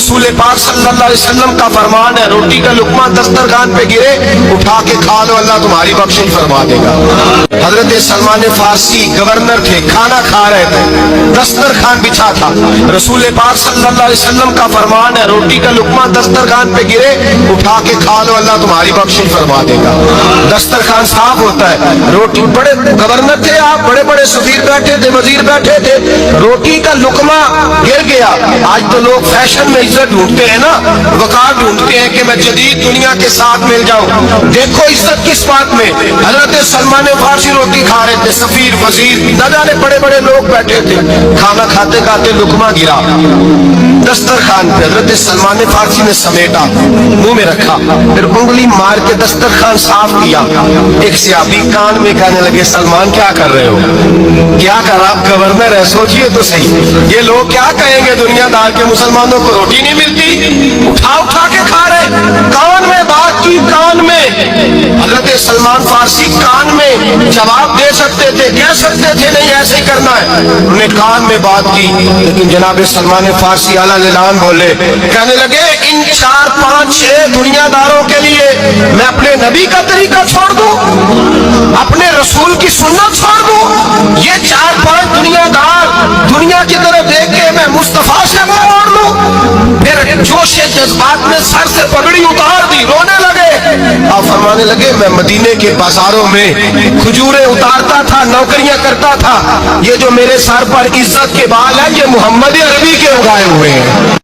रसूल पाक सल्लल्लाहु अलैहि वसल्लम का फरमान है, रोटी का लुकमा दस्तरखान पे गिरे उठा के खा लो, अल्लाह तुम्हारी बख्शिश फरमा देगा। हजरत सलमान फारसी गवर्नर थे, खाना खा रहे थे, दस्तरखान बिछा था। रसूल पाक सल्लल्लाहु अलैहि वसल्लम का फरमान है, रोटी का लुकमा दस्तरखान पे गिरे उठा के खा लो, अल्लाह तुम्हारी बख्शिश फरमा देगा। दस्तरखान साफ होता है। रोटी, बड़े गवर्नर थे आप, बड़े बड़े सफीर बैठे थे, वजीर बैठे थे, रोटी का लुकमा गिर गया। आज तो लोग फैशन में इज्जत ढूंढते हैं ना, वकार ढूंढते हैं कि मैं जदीद दुनिया के साथ मिल जाऊं। देखो इज्जत किस बात में। हजरत सलमान फारसी रोटी खा रहे थे, सफीर वजीर न जाने बड़े बड़े लोग बैठे थे, खाना खाते खाते लुकमा गिरा दस्तरखान पे। हजरत सलमान फारसी ने समेटा, मुंह में रखा, फिर उंगली मार के दस्तरखान साफ किया। एक सहाबी कान में कहने लगे, सलमान क्या कर रहे हो, क्या कर, आप गवर्नर है, सोचिए तो सही, ये लोग क्या कहेंगे दुनियादार के, मुसलमानों को रोटी नहीं मिलती, उठा उठा के खा रहे। कान में बात की, कान में। हजरत सलमान फारसी कान में जवाब दे सकते थे, कह सकते थे नहीं ऐसे ही करना है, उन्हें कान में बात की। लेकिन जनाब सलमान फारसी आला ऐलान बोले, कहने लगे इन 4 5 6 दुनियादारों के लिए मैं अपने नबी का तरीका छोड़ दूं, अपने रसूल की सुन्नत छोड़ दूं? ये 4 5 दुनियादार दुनिया की तरफ देख के मैं मुस्तफा से मुंह मोड़ लूं? फिर जोश जज्बात में सर से पगड़ी उतार दी, रोने लगे। आप फरमाने लगे, मैं मदीने के बाजारों में खजूरें उतारता था, नौकरियां करता था, ये जो मेरे सर पर इज्जत के बाल हैं ये मोहम्मद अरबी के उगाए हुए हैं।